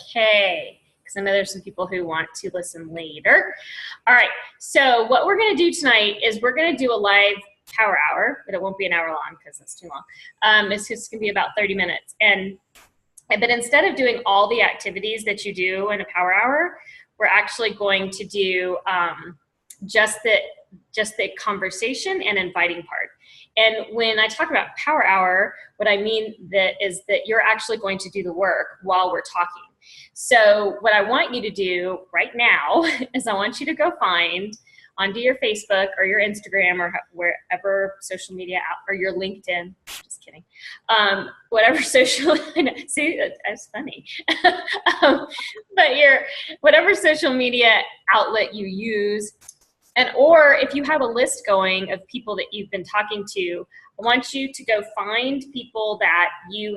okay, because I know there's some people who want to listen later. All right, so what we're going to do tonight is we're going to do a live power hour, but it won't be an hour long because it's too long. It's just going to be about 30 minutes. But instead of doing all the activities that you do in a power hour, we're actually going to do just the conversation and inviting part. And when I talk about power hour, what I mean is that you're actually going to do the work while we're talking. So what I want you to do right now is I want you to go find onto your Facebook or your Instagram or wherever social media or your LinkedIn, just kidding, whatever social, see, that's funny, but whatever social media outlet you use, or if you have a list going of people that you've been talking to, I want you to go find people that you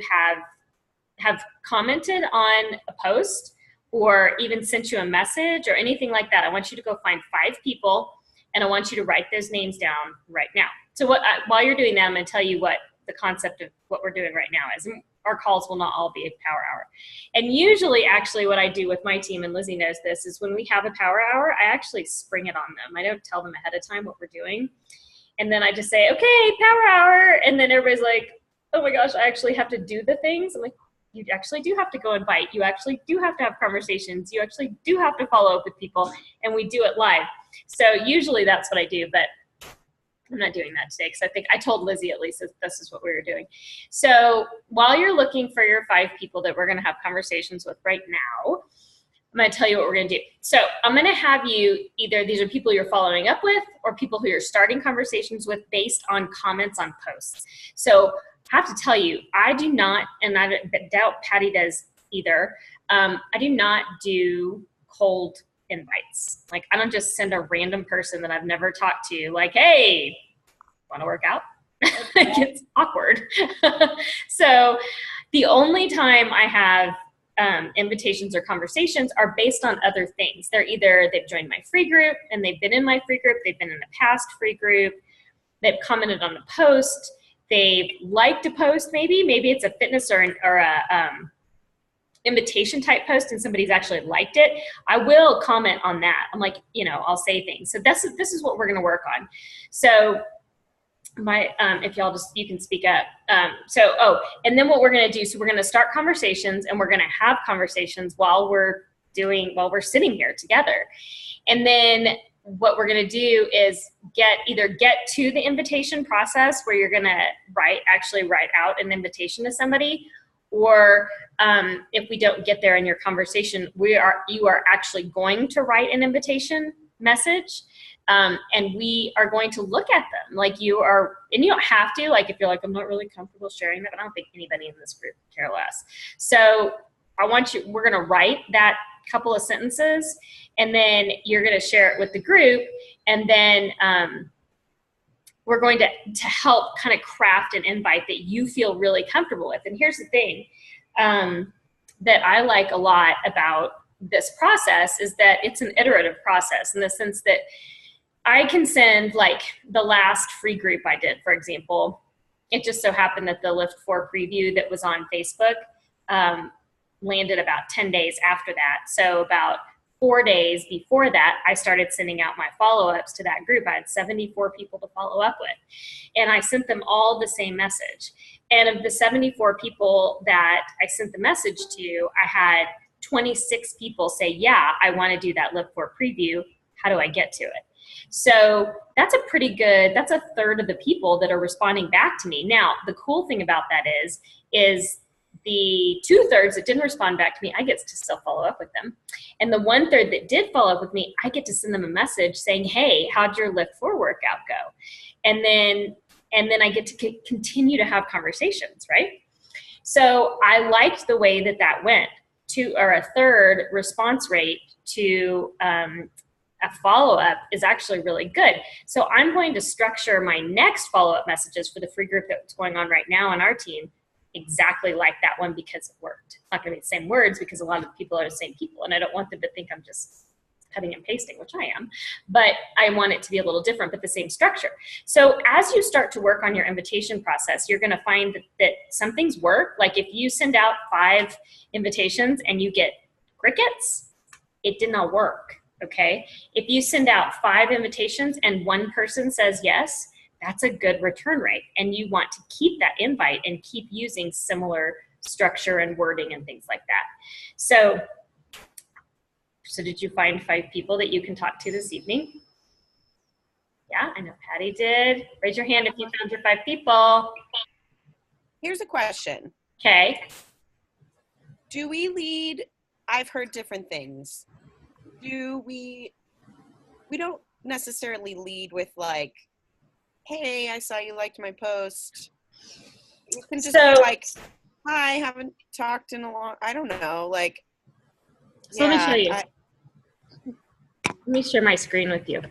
have commented on a post or even sent you a message or anything like that. I want you to go find 5 people, and I want you to write those names down right now. So while you're doing that, I'm going to tell you what the concept of what we're doing right now is. Our calls will not all be a power hour. And usually, actually, what I do with my team, and Lizzie knows this, is when we have a power hour, I actually spring it on them. I don't tell them ahead of time what we're doing. And then I just say, okay, power hour. And then everybody's like, oh my gosh, I actually have to do the things. I'm like, you actually do have to go invite. You actually do have to have conversations. You actually do have to follow up with people. And we do it live. So usually that's what I do. But I'm not doing that today because I think I told Lizzie at least that this is what we were doing. So while you're looking for your 5 people that we're going to have conversations with right now, I'm going to tell you what we're going to do. So I'm going to have you either, these are people you're following up with or people who you're starting conversations with based on comments on posts. So I have to tell you, I do not, and I doubt Patty does either, I do not do cold invites. Like, I don't just send a random person that I've never talked to, like, hey, want to work out? It's awkward. So the only time I have invitations or conversations are based on other things. They're either they've joined my free group and they've been in my free group, they've been in a past free group, they've commented on a post, they've liked a post maybe it's a fitness or a invitation type post and somebody's actually liked it. I will comment on that. I'm like, I'll say things. So this is what we're going to work on. So if y'all you can speak up. And then what we're going to do, so we're going to start conversations and we're going to have conversations while we're sitting here together. And then what we're going to do is either get to the invitation process where you're going to actually write out an invitation to somebody, or if we don't get there in your conversation, you are actually going to write an invitation message, and we are going to look at them like you are, and you don't have to, like if you're like, I'm not really comfortable sharing that, but I don't think anybody in this group care less. So we're going to write that couple of sentences, and then you're going to share it with the group, and then we're going to help kind of craft an invite that you feel really comfortable with. And here's the thing that I like a lot about this process is that it's an iterative process in the sense that I can send, like the last free group I did, for example, it just so happened that the Lift 4 preview that was on Facebook landed about 10 days after that. So about 4 days before that, I started sending out my follow-ups to that group. I had 74 people to follow up with, and I sent them all the same message. And of the 74 people that I sent the message to, I had 26 people say, yeah, I want to do that Lift 4 preview. How do I get to it? So that's that's a third of the people that are responding back to me. Now, the cool thing about that is the 2/3 that didn't respond back to me, I get to still follow up with them. And the 1/3 that did follow up with me, I get to send them a message saying, hey, how'd your Lift 4 workout go? And then I get to continue to have conversations, right? So I liked the way that went a third response rate to a follow-up is actually really good. So I'm going to structure my next follow-up messages for the free group that's going on right now on our team exactly like that one because it worked. It's not going to be the same words because a lot of people are the same people, and I don't want them to think I'm just cutting and pasting, which I am, but I want it to be a little different, but the same structure. So as you start to work on your invitation process, you're going to find that some things work. Like if you send out 5 invitations and you get crickets. It did not work, okay? If you send out 5 invitations and 1 person says yes, that's a good return rate. And you want to keep that invite and keep using similar structure and wording and things like that. So did you find 5 people that you can talk to this evening? Yeah, I know Patty did. Raise your hand if you found your 5 people. Here's a question. Okay. Do we lead? I've heard different things. We don't necessarily lead with like, hey, I saw you liked my post. You can just be like, hi, haven't talked in a long, I don't know. Like, so let me show you. Let me share my screen with you.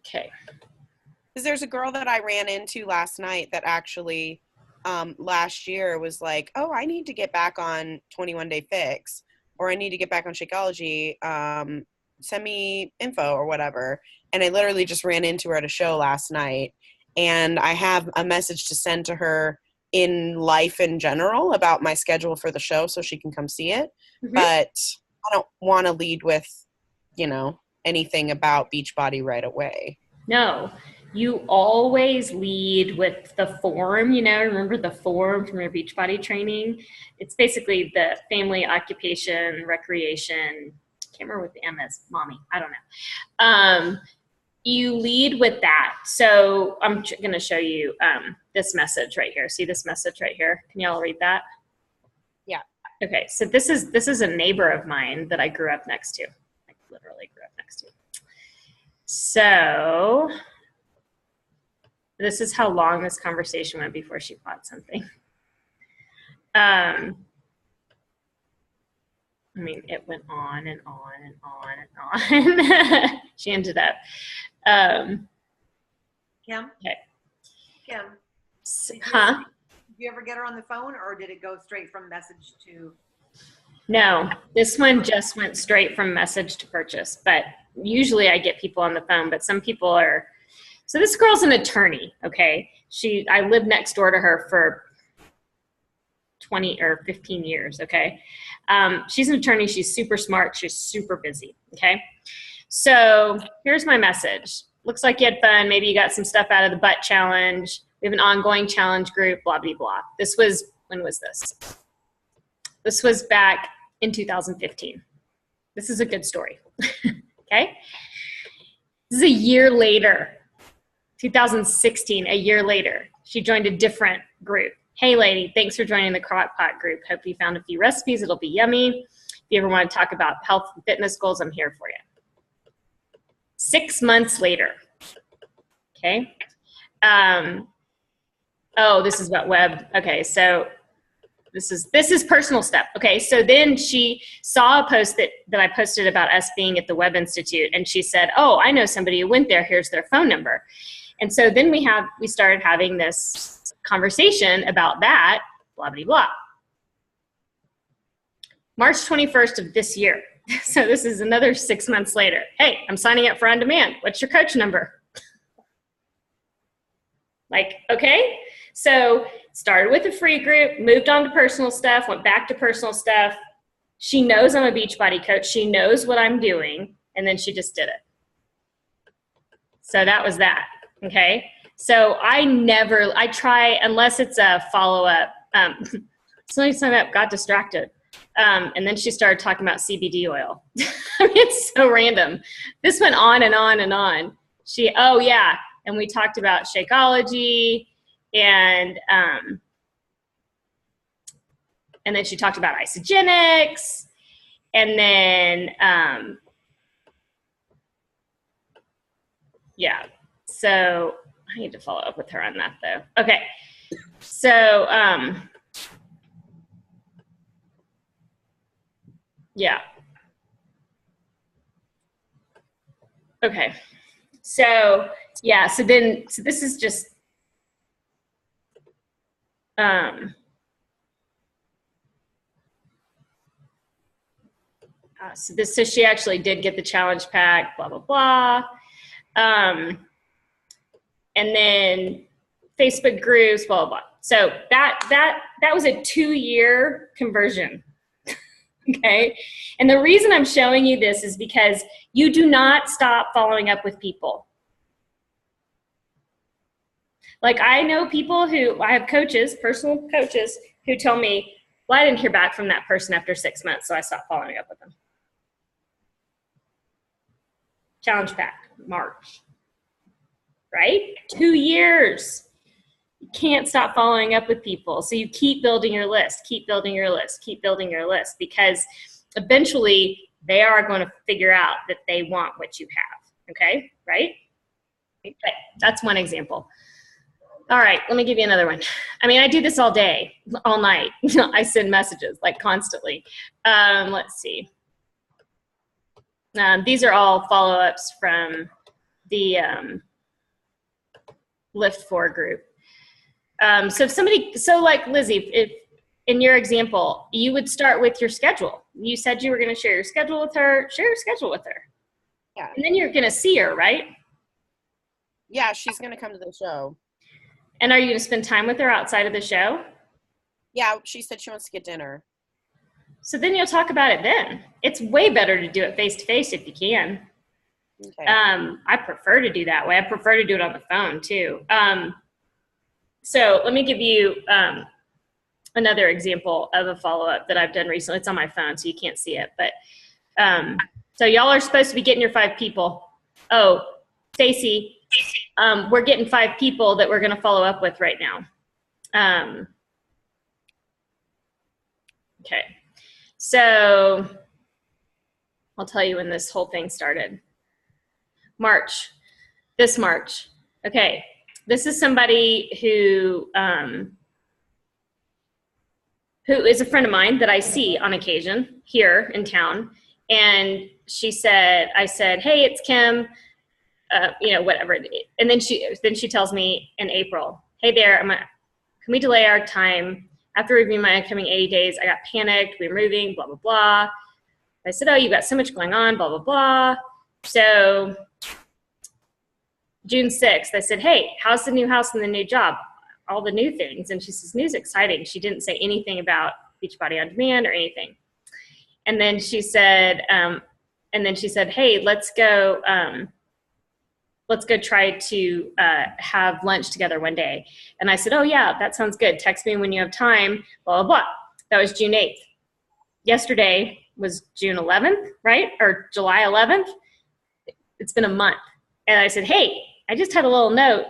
Okay. Because there's a girl that I ran into last night that actually last year was like, oh, I need to get back on 21 Day Fix, or I need to get back on Shakeology. Send me info or whatever. And I literally just ran into her at a show last night. And I have a message to send to her in life in general about my schedule for the show so she can come see it. Mm-hmm. But I don't want to lead with, you know, anything about Beachbody right away. No, you always lead with the form, you know, remember the form from your Beachbody training? It's basically the family, occupation, recreation, can't remember what the M is, mommy, I don't know. You lead with that. So I'm going to show you this message right here. See this message right here? Can y'all read that? Yeah. Okay, so this is a neighbor of mine that I grew up next to. Like literally grew up next to. So this is how long this conversation went before she bought something. I mean, it went on and on and on and on. She ended up. Kim? Okay. Kim? Huh? Did you ever get her on the phone, or did it go straight from message to? No, this one just went straight from message to purchase. But usually I get people on the phone, but some people are. So this girl's an attorney, okay? I lived next door to her for 20 or 15 years, okay? She's an attorney. She's super smart. She's super busy, okay? So here's my message. Looks like you had fun. Maybe you got some stuff out of the butt challenge. We have an ongoing challenge group, blah, blah, blah. This was, when was this? This was back in 2015. This is a good story, okay? This is a year later, 2016, a year later. She joined a different group. Hey, lady, thanks for joining the Crock-Pot group. Hope you found a few recipes. It'll be yummy. If you ever want to talk about health and fitness goals, I'm here for you. 6 months later, okay? Oh, this is about web. Okay, so this is personal stuff. Okay, so then she saw a post that I posted about us being at the Web Institute, and she said, oh, I know somebody who went there. Here's their phone number. And so then we started having this conversation about that, blah, blah, blah. March 21st of this year. So this is another 6 months later. Hey, I'm signing up for On Demand. What's your coach number? Like, okay. So started with a free group, moved on to personal stuff, went back to personal stuff. She knows I'm a Beachbody coach. She knows what I'm doing. And then she just did it. So that was that. Okay. So I try, unless it's a follow-up. Somebody signed up, got distracted. And then she started talking about CBD oil. I mean, it's so random. This went on and on and on. Oh yeah. And we talked about Shakeology and then she talked about Isogenics. And then, yeah. So I need to follow up with her on that though. Okay. So, yeah. Okay. So, yeah. So this is just, so she actually did get the challenge pack, blah, blah, blah. And then Facebook groups, blah, blah, blah. So that was a 2-year conversion. Okay. And the reason I'm showing you this is because you do not stop following up with people. Like I know people who, I have coaches, personal coaches, who tell me, well, I didn't hear back from that person after 6 months, so I stopped following up with them. Challenge Pack, March, right? 2 years. You can't stop following up with people. So you keep building your list, keep building your list, keep building your list, because eventually they are going to figure out that they want what you have. Okay, right? Okay. That's one example. All right, let me give you another one. I mean, I do this all day, all night. I send messages like constantly. Let's see. These are all follow-ups from the Lift 4 group. So if somebody, so like Lizzie, if in your example, you would start with your schedule. You said you were going to share your schedule with her. Share your schedule with her. Yeah. And then you're going to see her, right? Yeah, she's going to come to the show. And are you going to spend time with her outside of the show? Yeah, she said she wants to get dinner. So then you'll talk about it then. It's way better to do it face-to-face if you can. Okay. I prefer to do that way. I prefer to do it on the phone too. So let me give you another example of a follow-up that I've done recently. It's on my phone, so you can't see it. But so y'all are supposed to be getting your 5 people. Oh, Stacy. We're getting 5 people that we're going to follow up with right now. Okay. So I'll tell you when this whole thing started. March. This March. Okay. This is somebody who is a friend of mine that I see on occasion here in town. And she said, I said, hey, it's Kim. Whatever. And then she tells me in April, hey there, can we delay our time? After reviewing my upcoming 80 days, I got panicked. We're moving, blah, blah, blah. I said, oh, you got so much going on, blah, blah, blah. So June 6th, I said, hey, how's the new house and the new job? All the new things. And she says, new's exciting. She didn't say anything about Beachbody On Demand or anything. And then she said, hey, let's go try to have lunch together one day. And I said, oh yeah, that sounds good. Text me when you have time, blah, blah, blah. That was June 8th. Yesterday was June 11th, right? Or July 11th. It's been a month. And I said, hey, I just had a little note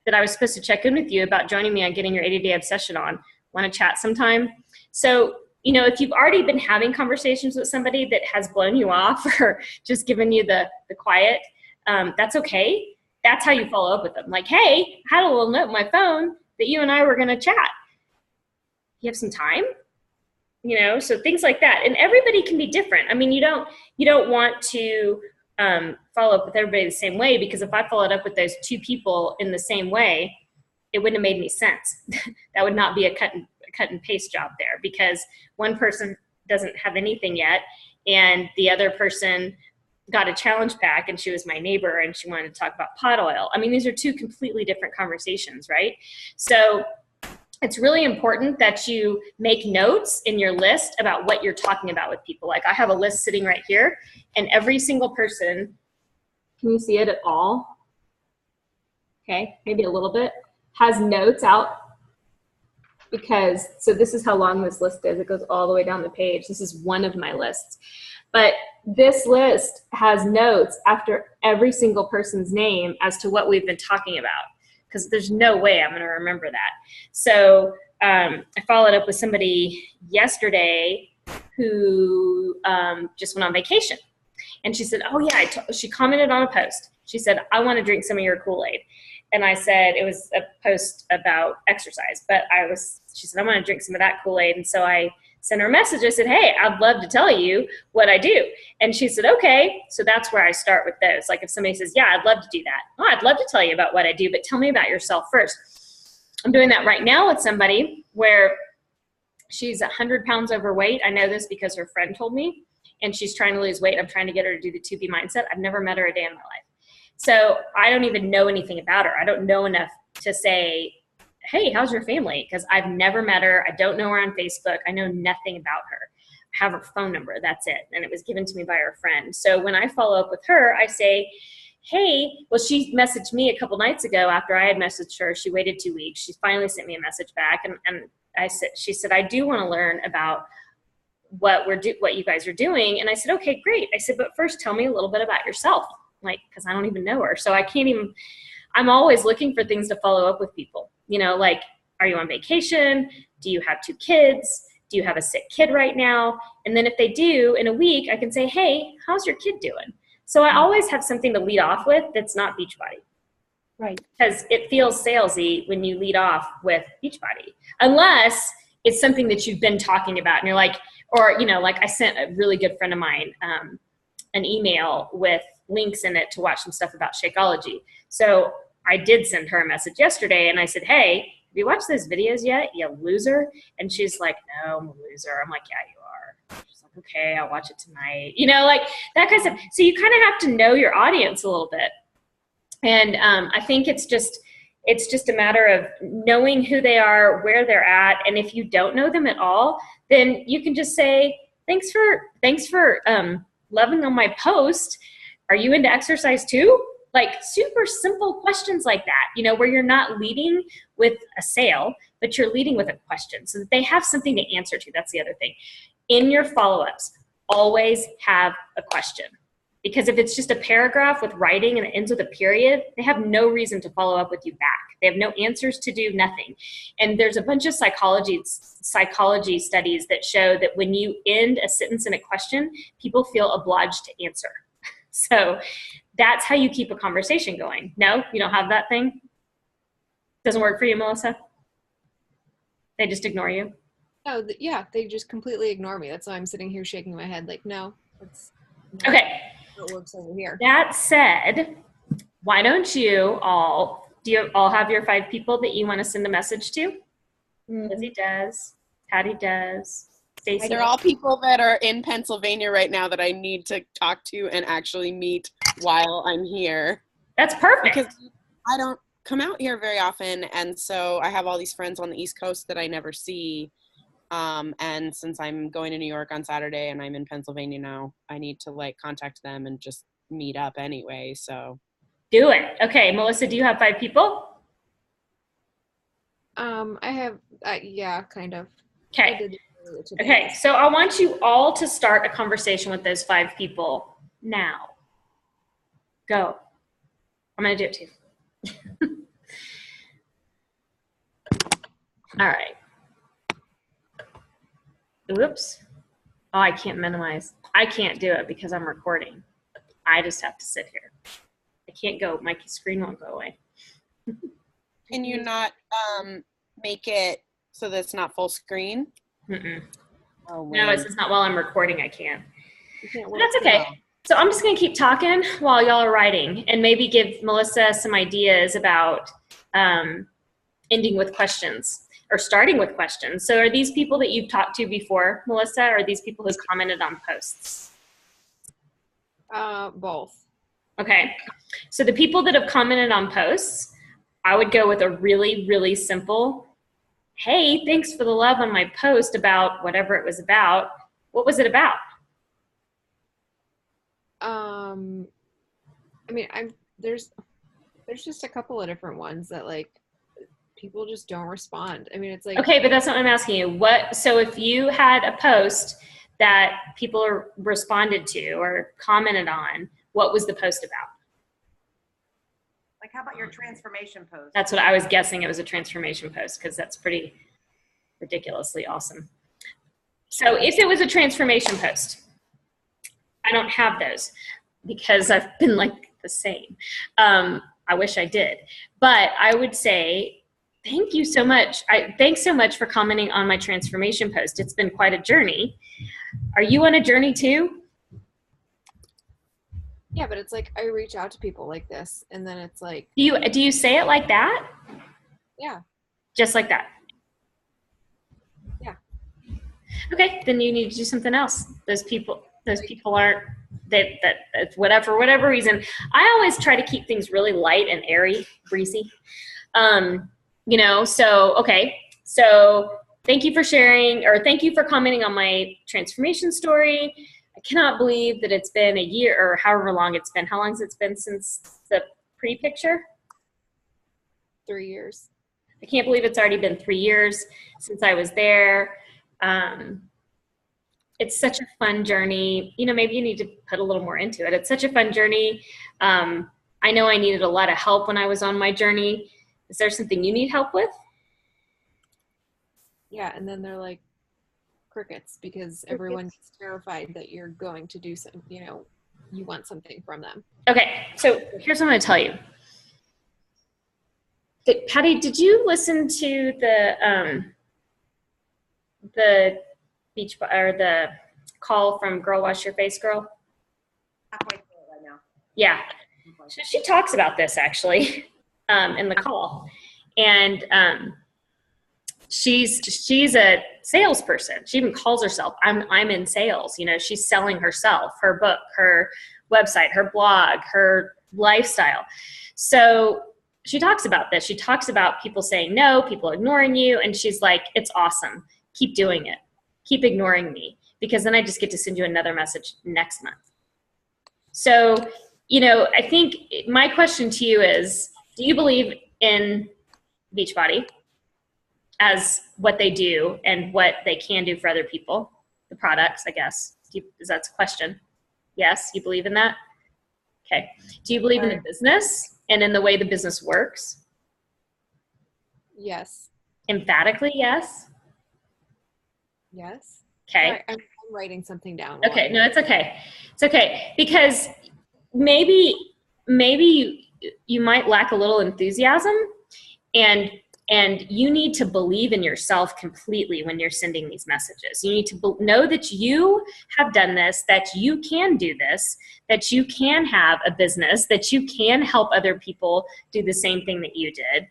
that I was supposed to check in with you about joining me on getting your 80-day obsession on. Want to chat sometime? So, if you've already been having conversations with somebody that has blown you off or just given you the quiet, that's okay. That's how you follow up with them. Like, hey, I had a little note on my phone that you and I were going to chat. You have some time? So things like that. And everybody can be different. I mean, you don't want to follow up with everybody the same way, because if I followed up with those 2 people in the same way, it wouldn't have made any sense. That would not be a cut and paste job there, because one person doesn't have anything yet and the other person got a challenge pack and she was my neighbor and she wanted to talk about pot oil. I mean, these are 2 completely different conversations, right? So it's really important that you make notes in your list about what you're talking about with people. Like I have a list sitting right here, and every single person, can you see it at all? Okay, maybe a little bit, has notes out, because, so this is how long this list is. It goes all the way down the page. This is one of my lists. But this list has notes after every single person's name as to what we've been talking about, because there's no way I'm going to remember that. So I followed up with somebody yesterday who just went on vacation. And she said, oh yeah, she commented on a post. She said, I want to drink some of your Kool-Aid. And I said, it was a post about exercise, but she said, I want to drink some of that Kool-Aid. And so I sent her a message. I said, hey, I'd love to tell you what I do. And she said, okay. So that's where I start with those. Like if somebody says, yeah, I'd love to do that. Oh, I'd love to tell you about what I do, but tell me about yourself first. I'm doing that right now with somebody where she's 100 pounds overweight. I know this because her friend told me, and she's trying to lose weight. I'm trying to get her to do the 2B mindset. I've never met her a day in my life. So I don't even know anything about her. I don't know enough to say hey, how's your family? Because I've never met her. I don't know her on Facebook. I know nothing about her. I have her phone number. That's it. And it was given to me by her friend. So when I follow up with her, I say, hey, well, she messaged me a couple nights ago after I had messaged her. She waited 2 weeks. She finally sent me a message back. And she said, I do want to learn about what you guys are doing. And I said, okay, great. I said, but first tell me a little bit about yourself. Like, cause I don't even know her. So I'm always looking for things to follow up with people, like, are you on vacation? Do you have 2 kids? Do you have a sick kid right now? And then if they do, in a week, I can say, hey, how's your kid doing? So I always have something to lead off with that's not Beachbody. Right. Because it feels salesy when you lead off with Beachbody, unless it's something that you've been talking about and you're like, or, like I sent a really good friend of mine an email with links in it to watch some stuff about Shakeology. So I did send her a message yesterday and I said, hey, have you watched those videos yet, you loser? And she's like, no, I'm a loser. I'm like, yeah, you are. She's like, okay, I'll watch it tonight. Like that kind of stuff. So you kind of have to know your audience a little bit. And I think it's just a matter of knowing who they are, where they're at. And if you don't know them at all, then you can just say, thanks for loving on my post. Are you into exercise too? Like super simple questions like that, where you're not leading with a sale, but you're leading with a question so that they have something to answer to. That's the other thing. In your follow-ups, always have a question. Because if it's just a paragraph with writing and it ends with a period, they have no reason to follow up with you back. They have no answers to do, nothing. And there's a bunch of psychology studies that show that when you end a sentence in a question, people feel obliged to answer. So that's how you keep a conversation going. No, you don't have that thing? Doesn't work for you, Melissa? They just ignore you? No, yeah, they just completely ignore me. That's why I'm sitting here shaking my head like, no, that's not Okay. how it works over here. That said, why don't do you all have your 5 people that you want to send a message to? Mhm. Lizzie does, Patty does, Stacy. They're all people that are in Pennsylvania right now that I need to talk to and actually meet while I'm here. That's perfect. Because I don't come out here very often, and so I have all these friends on the East Coast that I never see. And since I'm going to New York on Saturday and I'm in Pennsylvania now, I need to contact them and just meet up anyway. So Do it. Okay, Melissa, do you have 5 people? I have, yeah, kind of. I Okay. did it earlier today. Okay, so I want you all to start a conversation with those 5 people now. Go. I'm going to do it too. All right. Oops. Oh, I can't minimize. I can't do it because I'm recording. I just have to sit here. I can't go. My screen won't go away. can you not make it so that it's not full screen? Mm-mm. Oh, No, it's not while I'm recording. I can't. You can't But work that's okay. No. So I'm just going to keep talking while y'all are writing and maybe give Melissa some ideas about ending with questions or starting with questions. So are these people that you've talked to before, Melissa, or are these people who commented on posts? both. Okay. So the people that have commented on posts, I would go with a really, really simple, hey, thanks for the love on my post about whatever it was about. What was it about? I mean, there's just a couple of different ones that people just don't respond. I mean, it's like, Okay, but that's not what I'm asking you. So if you had a post that people responded to or commented on, what was the post about? Like, how about your transformation post? That's what I was guessing. It was a transformation post because that's pretty ridiculously awesome. So if it was a transformation post, I don't have those because I've been the same. I wish I did, but I would say, thank you so much. Thanks so much for commenting on my transformation post. It's been quite a journey. Are you on a journey too? yeah, but it's like I reach out to people like this, and then it's like, Do you say it like that? yeah, Just like that? Yeah. Okay, then you need to do something else. Those people aren't that for whatever reason. I always try to keep things really light and airy, breezy. You know, so, okay. So thank you for sharing, or thank you for commenting on my transformation story. I cannot believe that it's been a year or however long it's been. How long has it been since the pre-picture? 3 years. I can't believe it's already been 3 years since I was there. It's such a fun journey. You know, maybe you need to put a little more into it. It's such a fun journey. I know I needed a lot of help when I was on my journey. Is there something you need help with? Yeah, and then they're like crickets because everyone gets terrified that you're going to do something, you know, you want something from them. Okay, so here's what I'm going to tell you. Patty, did you listen to the beach or the call from Girl Wash Your Face Girl? Halfway through it right now. Yeah. So she talks about this actually in the call, and she's a salesperson. She even calls herself I'm in sales. You know, she's selling herself, her book, her website, her blog, her lifestyle. So she talks about this. She talks about people saying no, people ignoring you, and she's like, it's awesome. Keep doing it. Keep ignoring me, because then I just get to send you another message next month. So, you know, I think my question to you is, do you believe in Beachbody as what they do and what they can do for other people? The products, I guess. Is that a question? Yes, you believe in that? Okay. Do you believe in the business and in the way the business works? Yes. Emphatically, yes? Yes. Okay. Sorry, I'm writing something down. Okay, no, it's okay. It's okay, because maybe you might lack a little enthusiasm, and you need to believe in yourself completely when you're sending these messages. You need to know that you have done this, that you can do this, that you can have a business, that you can help other people do the same thing that you did.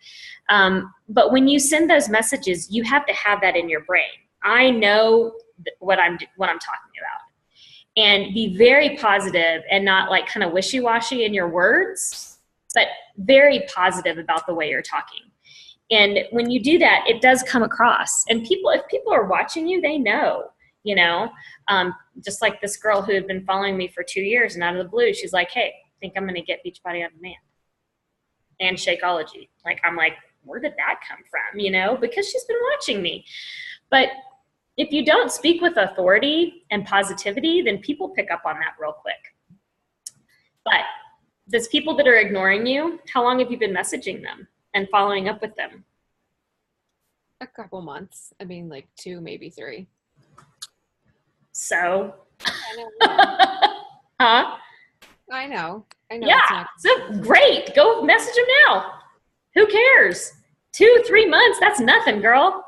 But when you send those messages, you have to have that in your brain. I know what I'm talking about, and be very positive and not like kind of wishy-washy in your words, but very positive about the way you're talking. And when you do that, it does come across. And if people are watching you, they know, you know, just like this girl who had been following me for 2 years, and out of the blue, she's like, hey, I think I'm going to get Beachbody On Demand and Shakeology. Like, I'm like, where did that come from? You know, because she's been watching me. But if you don't speak with authority and positivity, then people pick up on that real quick. But those people that are ignoring you, how long have you been messaging them and following up with them? A couple months. I mean, like 2, maybe 3. So, I know. huh? I know. Yeah, so great. Go message them now. Who cares? 2-3 months, that's nothing, girl.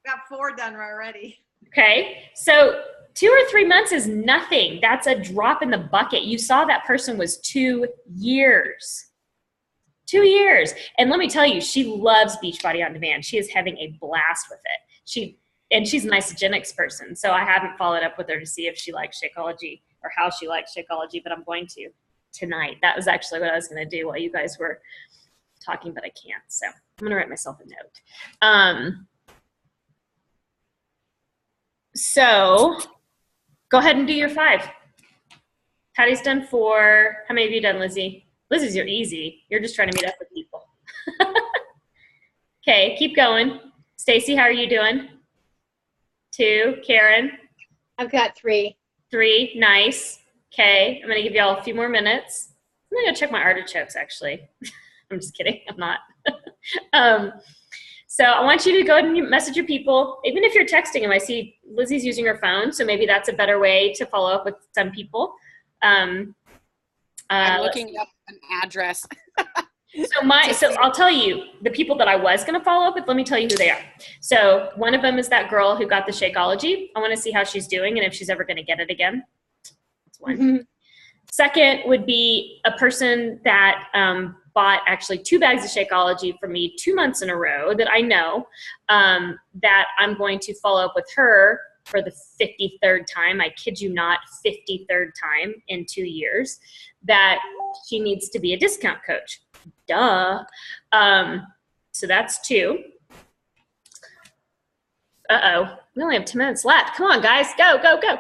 Got 4 done already. Okay, so 2 or 3 months is nothing. That's a drop in the bucket. You saw that person was 2 years. 2 years. And let me tell you, she loves Beachbody On Demand. She is having a blast with it. She's an Isagenix person, so I haven't followed up with her to see if she likes Shakeology or how she likes Shakeology, but I'm going to tonight. That was actually what I was going to do while you guys were talking, but I can't. So I'm going to write myself a note. So go ahead and do your 5. Patty's done 4. How many have you done, Lizzie? Lizzie's your easy. You're just trying to meet up with people. Okay, keep going. Stacy, how are you doing? 2. Karen? I've got 3. 3. Nice. Okay, I'm going to give y'all a few more minutes. I'm going to go check my artichokes, actually. I'm just kidding. I'm not. So I want you to go ahead and message your people. Even if you're texting them, I see Lizzie's using her phone, so maybe that's a better way to follow up with some people. I'm looking up an address. So I'll tell you, the people that I was going to follow up with, let me tell you who they are. So one of them is that girl who got the Shakeology. I want to see how she's doing and if she's ever going to get it again. That's one. Mm-hmm. Second would be a person that bought actually 2 bags of Shakeology from me 2 months in a row that I know, that I'm going to follow up with her for the 53rd time. I kid you not, 53rd time in 2 years, that she needs to be a discount coach. Duh. So that's 2. Uh-oh, we only have 10 minutes left. Come on, guys, go, go, go.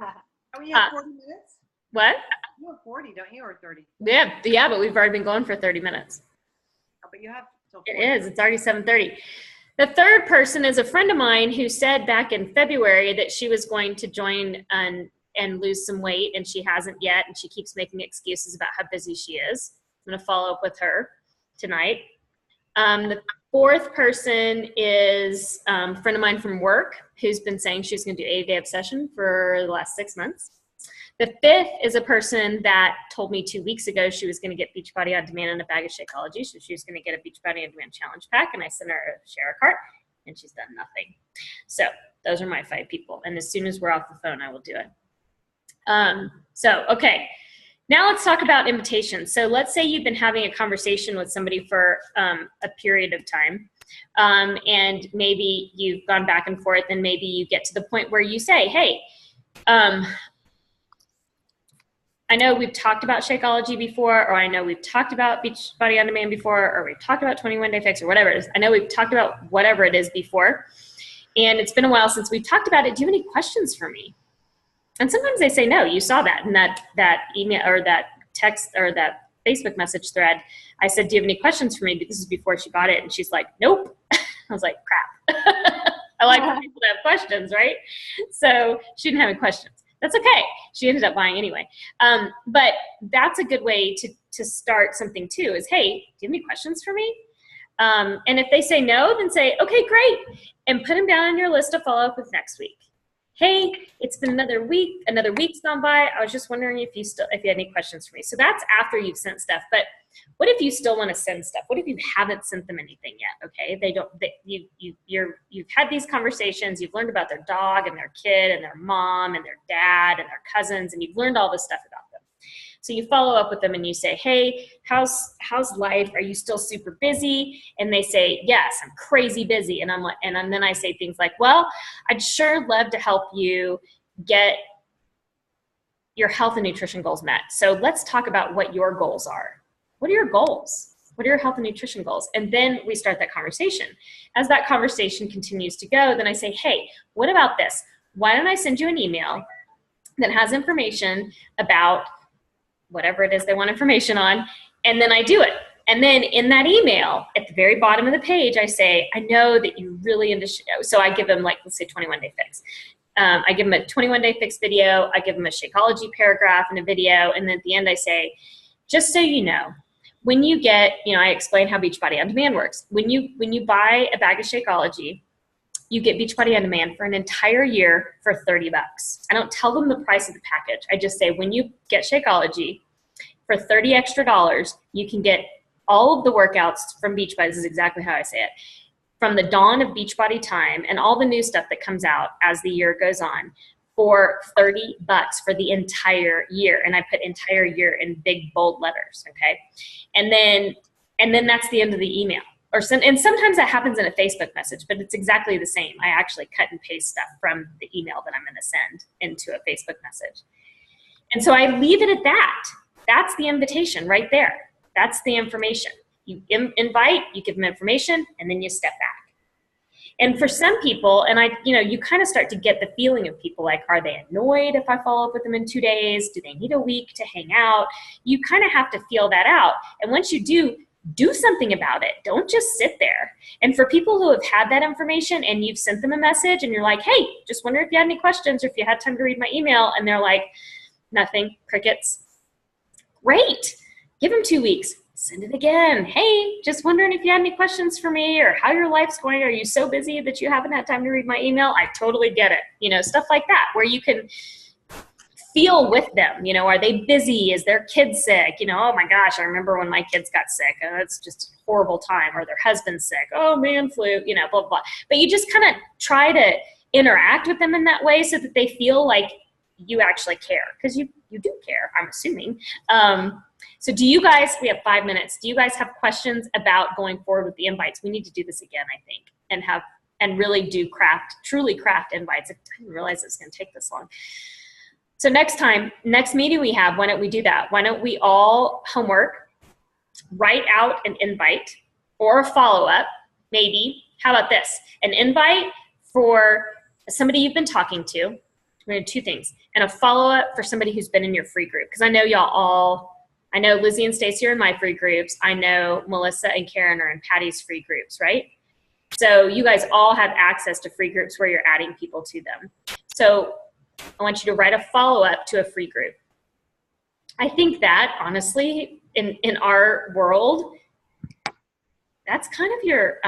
Oh, you have 40 minutes? What? You have 40, don't you, or 30? Yeah, but we've already been going for 30 minutes. Oh, but you have till 40. It is. It's already 7:30. The third person is a friend of mine who said back in February that she was going to join and lose some weight, and she hasn't yet, and she keeps making excuses about how busy she is. I'm going to follow up with her tonight. The fourth person is a friend of mine from work who's been saying she's going to do 80-day obsession for the last 6 months. The fifth is a person that told me 2 weeks ago she was going to get Beachbody On Demand and a bag of Shakeology. So she was going to get a Beachbody On Demand challenge pack, and I sent her a share cart, and she's done nothing. So those are my 5 people. And as soon as we're off the phone, I will do it. Okay. Now let's talk about invitations. So let's say you've been having a conversation with somebody for a period of time, and maybe you've gone back and forth, and maybe you get to the point where you say, hey, I know we've talked about Shakeology before, or I know we've talked about Beachbody On Demand before, or we've talked about 21 Day Fix, or whatever it is. I know we've talked about whatever it is before, and it's been a while since we've talked about it. Do you have any questions for me? And sometimes they say no. You saw that in that email or that text or that Facebook message thread. I said, do you have any questions for me? But this is before she bought it, and she's like, nope. I was like, crap. I like for people to have questions, right? So she didn't have any questions. That's okay. She ended up buying anyway. But that's a good way to start something too is, hey, do you have any questions for me? And if they say no, then say, okay, great. And put them down on your list to follow up with next week. Hey, it's been another week's gone by. I was just wondering if you had any questions for me. So that's after you've sent stuff. But what if you still want to send stuff? What if you haven't sent them anything yet? Okay, you've had these conversations. You've learned about their dog and their kid and their mom and their dad and their cousins, and you've learned all this stuff about them. So you follow up with them and you say, hey, how's life? Are you still super busy? And they say, yes, I'm crazy busy. And I'm like, and then I say things like, well, I'd sure love to help you get your health and nutrition goals met. So let's talk about what your goals are. What are your goals? What are your health and nutrition goals? And then we start that conversation. As that conversation continues to go, then I say, hey, what about this? Why don't I send you an email that has information about whatever it is they want information on, and then I do it. And then in that email, at the very bottom of the page, I say, I know that you really so I give them, like, let's say 21 Day Fix. I give them a 21 Day Fix video, I give them a Shakeology paragraph and a video, and then at the end I say, just so you know, when you get, I explain how Beachbody On Demand works. When you buy a bag of Shakeology, you get Beachbody On Demand for an entire year for $30. I don't tell them the price of the package. I just say, when you get Shakeology for $30 extra, you can get all of the workouts from Beachbody. This is exactly how I say it. From the dawn of Beachbody time and all the new stuff that comes out as the year goes on for $30 for the entire year. And I put entire year in big, bold letters, okay? And then that's the end of the email. And sometimes that happens in a Facebook message, but it's exactly the same. I actually cut and paste stuff from the email that I'm going to send into a Facebook message. And so I leave it at that. That's the invitation right there. That's the information. You invite, you give them information, and then you step back. And for some people, and you kind of start to get the feeling of people, like, are they annoyed if I follow up with them in 2 days? Do they need a week to hang out? You kind of have to feel that out. And once you do something about it. Don't just sit there. And for people who have had that information and you've sent them a message and you're like, hey, just wonder if you had any questions or if you had time to read my email, and they're like, nothing, crickets. Great. Give them 2 weeks. Send it again. Hey, just wondering if you had any questions for me or how your life's going. Are you so busy that you haven't had time to read my email? I totally get it. Stuff like that, where you can feel with them. Are they busy? Is their kid sick? Oh my gosh, I remember when my kids got sick. Oh, it's just a horrible time. Or their husband's sick. Oh, man flu, blah, blah, blah. But you just kind of try to interact with them in that way so that they feel like you actually care, because you do care, I'm assuming. So do you guys, we have 5 minutes. Do you guys have questions about going forward with the invites? We need to do this again, I think, and really truly craft invites. I didn't realize it was going to take this long. So next meeting we have, why don't we do that? Why don't we all homework, write out an invite or a follow-up, maybe. How about this? An invite for somebody you've been talking to. We're going to do 2 things. And a follow-up for somebody who's been in your free group. Because I know I know Lizzie and Stacy are in my free groups. I know Melissa and Karen are in Patty's free groups, right? So you guys all have access to free groups where you're adding people to them. So I want you to write a follow-up to a free group. I think that, honestly, in our world, that's kind of your,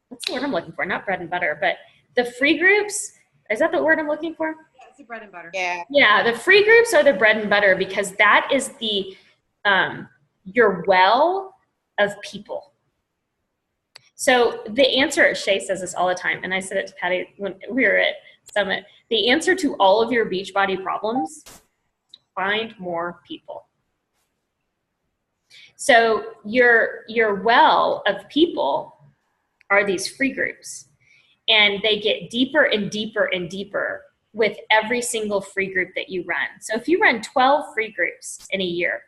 what's the word I'm looking for? Not bread and butter, but the free groups, is that the word I'm looking for? Yeah, it's the bread and butter. Yeah. Yeah, the free groups are the bread and butter because that is the, your well of people. So the answer, Shay says this all the time, and I said it to Patty when we were at Summit, the answer to all of your Beachbody problems, find more people. So your well of people are these free groups, and they get deeper and deeper and deeper with every single free group that you run. So if you run 12 free groups in a year,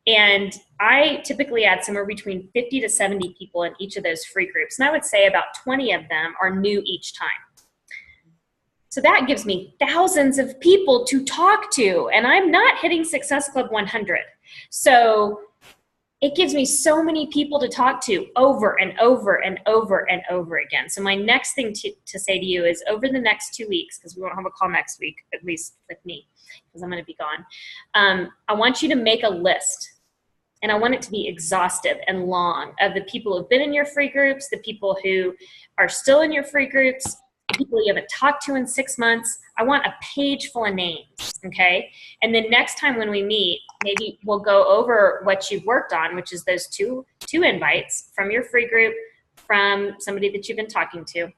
and I typically add somewhere between 50 to 70 people in each of those free groups, and I would say about 20 of them are new each time. So that gives me thousands of people to talk to, and I'm not hitting Success Club 100. So it gives me so many people to talk to over and over and over and over again. So my next thing to say to you is over the next 2 weeks, because we won't have a call next week, at least with me, because I'm going to be gone. I want you to make a list, and I want it to be exhaustive and long, of the people who've been in your free groups, the people who are still in your free groups, people you haven't talked to in 6 months. I want a page full of names, okay? And then next time when we meet, maybe we'll go over what you've worked on, which is those two invites from your free group, from somebody that you've been talking to.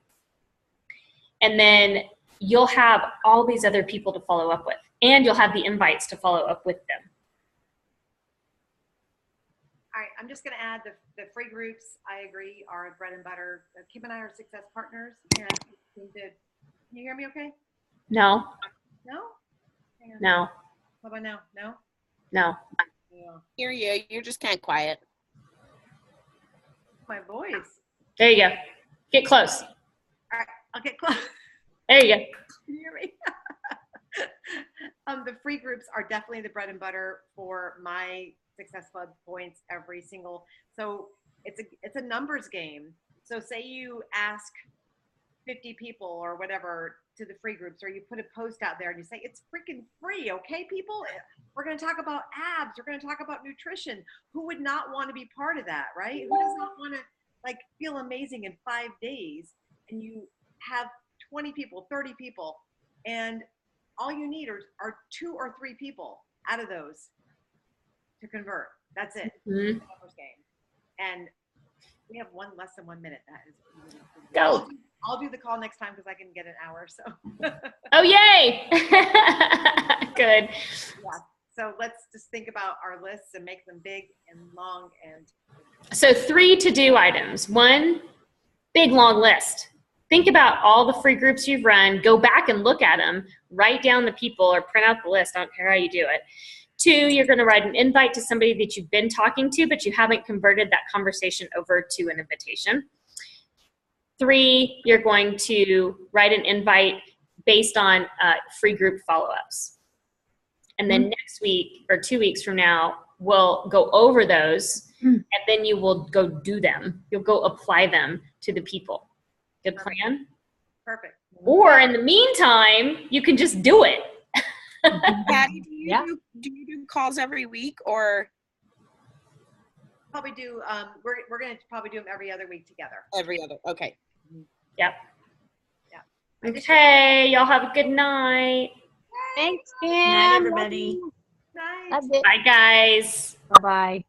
And then you'll have all these other people to follow up with, and you'll have the invites to follow up with them. All right, I'm just going to add the free groups. I agree are bread and butter. Kim and I are success partners, and can you hear me okay? No, No? Hang on. no, What about now? No? no. Yeah. Hear you. You're just kind of quiet. My voice. There you go. Get close. All right, I'll get close. There you go. Can you hear me? The free groups are definitely the bread and butter for my Success Club points every single. So it's a numbers game. So say you ask 50 people or whatever to the free groups, or you put a post out there and you say, it's freaking free, okay, people? We're going to talk about abs. We're going to talk about nutrition. Who would not want to be part of that, right? Who does not want to like feel amazing in 5 days? And you have 20 people, 30 people, and all you need are 2 or 3 people out of those to convert. That's it. Mhm. Numbers game. And we have less than 1 minute. That is really Go. I'll do the call next time because I can get an hour. So Oh, yay. Good. yeah. So let's just think about our lists and make them big and long. And So 3 to-do items. 1, big long list. Think about all the free groups you've run. Go back and look at them. Write down the people or print out the list. I don't care how you do it. 2, you're going to write an invite to somebody that you've been talking to, but you haven't converted that conversation over to an invitation. 3, you're going to write an invite based on free group follow-ups. And then next week or 2 weeks from now, we'll go over those, and then you will go do them. You'll go apply them to the people. Good plan? perfect. Or in the meantime, you can just do it. Patty, do you do calls every week or Probably do. We're going to probably do them every other week together. every other? Okay. Yep. Yeah. Okay, y'all have a good night. Thanks, Kim. Night, everybody. Nice. Love it. Bye, guys. Bye-bye.